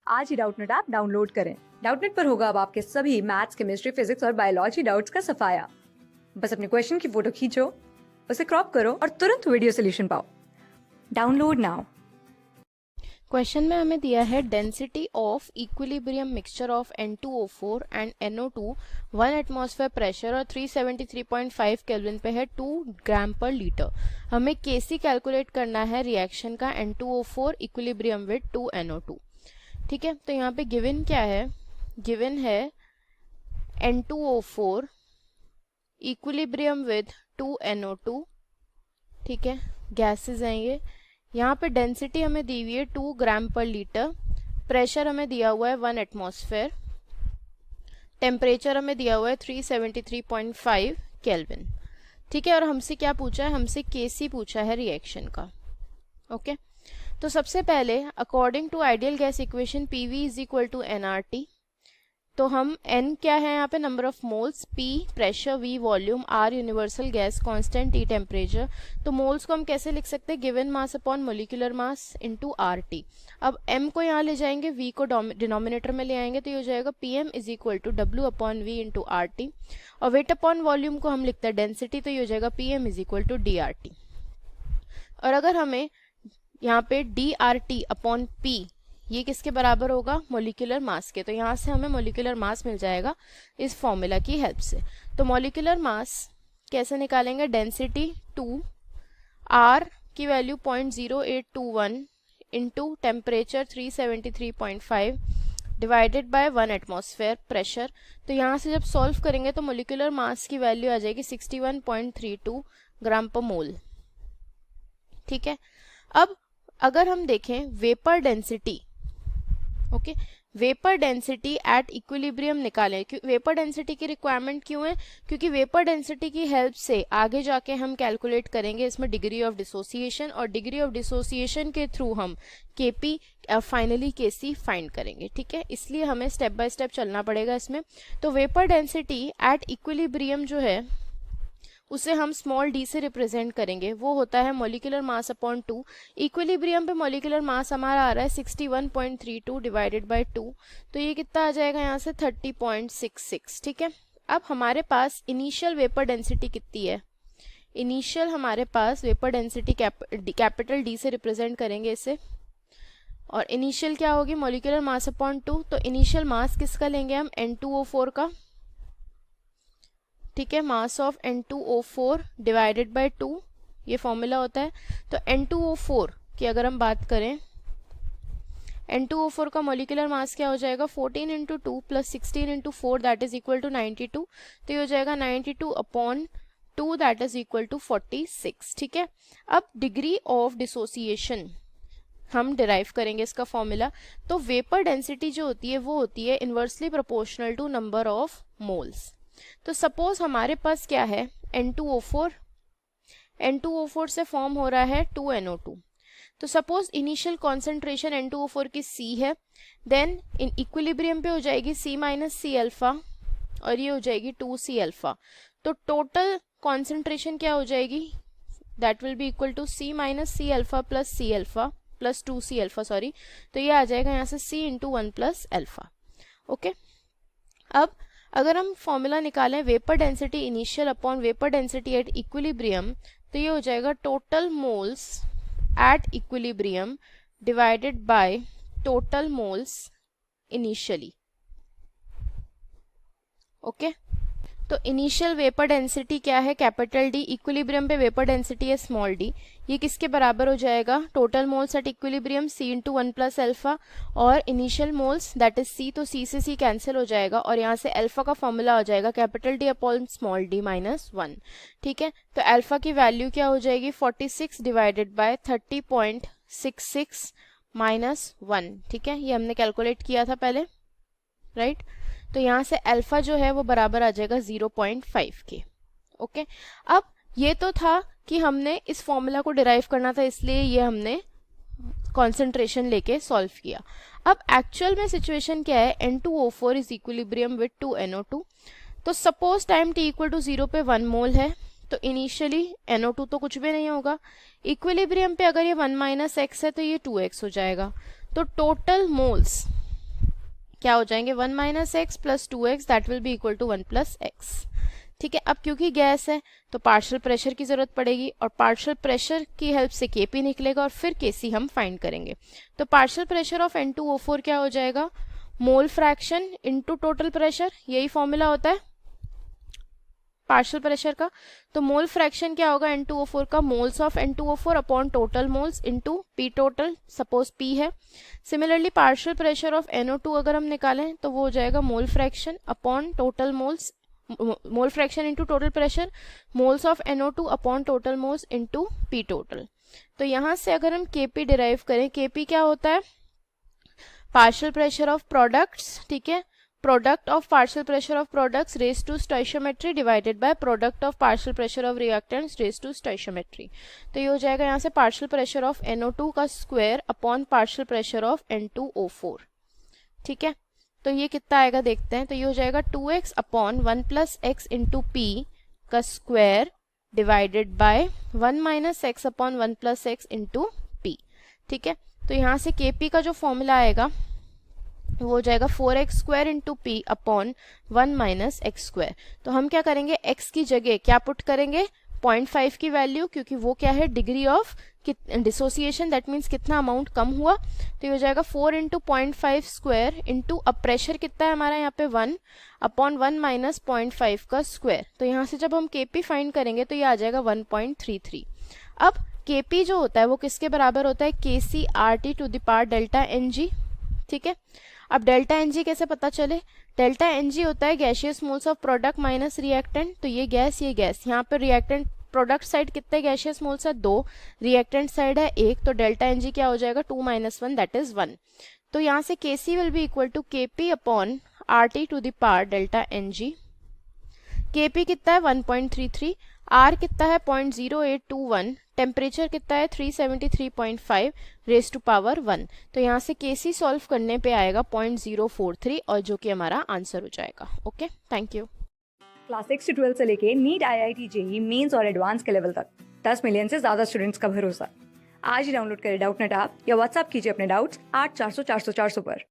आज ही Doubtnut app download करें। Doubtnut पर होगा अब आपके सभी मैथ्स, केमिस्ट्री, फिजिक्स और बायोलॉजी डाउट्स का सफाया। बस अपने क्वेश्चन की फोटो खींचो, उसे क्रॉप करो और तुरंत वीडियो सोल्यूशन पाओ। Download now. क्वेश्चन में हमें दिया है density of equilibrium mixture of N2O4 and NO2 1 atmosphere pressure और 373.5 केल्विन पे है 2 ग्राम पर लीटर। हमें Kc कैलकुलेट करना है रिएक्शन का N2O4 इक्विलिब्रियम विद 2 NO2। ठीक है, तो यहाँ पे गिवन क्या है? गिवन है N2O4 इक्विलिब्रियम विद 2 NO2। ठीक है, गैसेस हैं ये। यहाँ पे डेंसिटी हमें दी हुई है 2 ग्राम पर लीटर, प्रेशर हमें दिया हुआ है 1 एटमॉस्फेयर, टेम्परेचर हमें दिया हुआ है 373.5 केल्विन। ठीक है, और हमसे क्या पूछा है? हमसे Kc पूछा है रिएक्शन का। ओके, तो सबसे पहले according to ideal gas equation PV is equal to nRT। तो हम N क्या है यहाँ पे? Number of moles, P pressure, V volume, R universal gas constant, T temperature. तो मोल्स को हम कैसे लिख सकते हैं? Given mass upon molecular mass into RT। अब M को यहाँ ले जाएंगे, V को डिनोमिनेटर में ले आएंगे, तो ये हो जाएगा PM is equal to W upon V into RT। और वेट अपॉन वॉल्यूम को हम लिखते हैं डेंसिटी, तो ये हो जाएगा PM is equal to DRT। और अगर हमें यहाँ पे DRT अपॉन P ये किसके बराबर होगा? मोलिकुलर मास के। तो यहाँ से हमें मोलिकुलर मास मिल जाएगा इस फॉर्मूला की हेल्प से। तो मोलिकुलर मास कैसे निकालेंगे? डेंसिटी 2, R की value 0.0821 into temperature 373.5 divided by 1 atmosphere pressure. तो यहाँ से जब सॉल्व करेंगे तो मोलिकुलर मास की वैल्यू आ जाएगी 61.32 ग्राम पर मोल। ठीक है, अब अगर हम देखें vapour density, okay, vapour density at equilibrium निकालें। वेपर डेंसिटी की रिक्वायरमेंट क्यों है? क्योंकि वेपर डेंसिटी की हेल्प से आगे जाके हम कैलकुलेट करेंगे इसमें डिग्री ऑफ डिसोसिएशन, और डिग्री ऑफ डिसोसिएशन के थ्रू हम Kp फाइनली Kc फाइंड करेंगे। ठीक है, इसलिए हमें स्टेप बाय स्टेप चलना पड़ेगा इसमें। तो वेपर डेंसिटी एट इक्विलिब्रियम जो है उसे हम स्मॉल d से रिप्रेजेंट करेंगे, वो होता है मोलिकुलर मास अपॉन 2। इक्विलिब्रियम पे मोलिकुलर मास हमारा आ रहा है 61.32 डिवाइडेड बाय 2, तो ये कितना आ जाएगा यहाँ से? 30.66। ठीक है, अब हमारे पास इनिशियल वेपर डेंसिटी कितनी है? इनिशियल हमारे पास वेपर डेंसिटी कैपिटल D से रिप्रेजेंट करेंगे इसे, और इनिशियल क्या होगी? Molecular mass upon 2। तो इनिशियल मास किसका लेंगे हम? N2O4 का। ठीक है, mass of N2O4 divided by 2, ये फॉर्मूला होता है। तो N2O4 की अगर हम बात करें, N2O4 का मोलिकुलर मास क्या हो जाएगा? 14 into 2 plus 16 into 4 that is equal to 92। तो ये हो जाएगा 92 upon 2 that is equal to 46। ठीक है, अब डिग्री ऑफ डिसोसिएशन हम डिराइव करेंगे इसका फॉर्मूला। तो वेपर डेंसिटी जो होती है वो होती है inversely proportional to number of moles. तो सपोज हमारे पास क्या है? N2O4, N2O4 से फॉर्म हो रहा है 2NO2। तो सपोज इनिशियल कॉन्सेंट्रेशन N2O4 की C है, देन इन इक्विलिब्रियम पे हो जाएगी C माइनस सी अल्फा, और ये हो जाएगी 2C अल्फा। तो टोटल कॉन्सेंट्रेशन क्या हो जाएगी? That will be equal to C minus C alpha plus C alpha plus 2C alpha, sorry. तो ये आ जाएगा यहाँ से C into 1 plus alpha. Okay, अब अगर हम फॉर्मूला निकालें vapour density initial upon vapour density at equilibrium, तो ये हो जाएगा total moles at equilibrium divided by total moles initially. Okay, तो इनिशियल वेपर डेंसिटी क्या है? Capital D। इक्विलिब्रियम पे वेपर डेंसिटी है स्मॉल d। ये किसके बराबर हो जाएगा? Total moles at equilibrium C into 1 plus alpha, और initial moles that is C, तो C से C कैंसिल हो जाएगा, और यहाँ से अल्फा का फॉर्मूला हो जाएगा capital D upon small d minus 1। ठीक है, तो अल्फा की वैल्यू क्या हो जाएगी? 46 डिवाइडेड बाय 30.66 माइनस 1। ठीक है, ये हमने कैलकुलेट किया था पहले, राइट। तो यहाँ से अल्फा जो है वो बराबर आ जाएगा 0.5 के। ओके, अब ये तो था कि हमने इस फॉर्मूला को डिराइव करना था, इसलिए ये हमने कॉन्सेंट्रेशन लेके सॉल्व किया। अब एक्चुअल में सिचुएशन क्या है? N2O4 is equilibrium with 2NO2। तो suppose time t equal to 0 पे 1 मोल है, तो इनिशियली NO2 तो कुछ भी नहीं होगा। इक्विलिब्रियम पे अगर ये 1 माइनस एक्स है तो ये 2x हो जाएगा। तो टोटल मोल्स क्या हो जाएंगे 1 minus x plus 2x that will be equal to 1 plus x. ठीक है, अब क्योंकि गैस है तो पार्शियल प्रेशर की जरूरत पड़ेगी और पार्शियल प्रेशर की हेल्प से केपी निकलेगा और फिर केसी हम फाइंड करेंगे। तो पार्शियल प्रेशर ऑफ N2O4 क्या हो जाएगा, mole fraction into total pressure, यही फॉर्मूला होता है पार्शियल प्रेशर का। तो मोल फ्रैक्शन क्या होगा N2O4 का, moles of N2O4 upon total moles into P total, suppose P है। Similarly partial pressure of NO2 अगर हम निकालें तो वो हो जाएगा mole fraction upon total moles, mole fraction into total pressure, moles of NO2 upon total moles into P total. तो यहाँ से अगर हम Kp डिराइव करें, Kp क्या होता है, पार्शियल प्रेशर ऑफ प्रोडक्ट्स, ठीक है, product of partial pressure of products raise to stoichiometry divided by product of partial pressure of reactants raise to stoichiometry. तो ये हो जाएगा यहाँ से पार्शियल प्रेशर ऑफ NO2 का square upon partial pressure of N2O4। ठीक है, तो ये कितना आएगा देखते हैं। तो ये हो जाएगा 2x upon 1 plus x into P का square divided by 1 minus x upon 1 plus x into P. ठीक है, तो यहाँ से Kp का जो फॉर्मूला आएगा वो हो जाएगा 4x square into P upon 1 minus x square. तो हम क्या करेंगे, x की जगह क्या पुट करेंगे, 0.5 की वैल्यू, क्योंकि वो क्या है degree of dissociation, that means कितना अमाउंट कम हुआ। तो ये हो जाएगा 4 इंटू 0.5 स्क्वायर इंटू, अब प्रेशर कितना है हमारा यहाँ पे 1 अपॉन 1 माइनस 0.5 का स्क्वायर। तो यहाँ से जब हम Kp फाइंड करेंगे तो ये आ जाएगा 1.33। अब Kp जो होता है वो किसके बराबर होता है, Kc RT to the power delta Ng। ठीक है, अब डेल्टा Ng कैसे पता चले, डेल्टा Ng होता है gaseous moles of product minus reactant. तो ये गैस, यहाँ पे रिएक्टेंट प्रोडक्ट साइड कितने गैशियस मोल्स है 2, रिएक्टेंट साइड है 1, तो डेल्टा Ng क्या हो जाएगा 2 माइनस 1 दैट इज 1। तो यहाँ से Kc will be equal to Kp upon RT to the power delta Ng। Kp कितना है 1.33, R कितना है 0.0821, टेम्परेचर कितना है 373.5 रेज टू पावर 1। तो यहाँ से Kc सॉल्व करने पे आएगा 0.043 और जो कि हमारा आंसर हो जाएगा। Okay, thank you. क्लास 6 से 12 से लेके नीट, IIT, JEE मेंस और एडवांस के लेवल तक 10 मिलियन से ज्यादा स्टूडेंट्स का भरोसा। आज ही डाउनलोड करें डाउटनेट ऐप या व्हाट्सएप कीजिए अपने डाउट्स 8400 400 400 पर।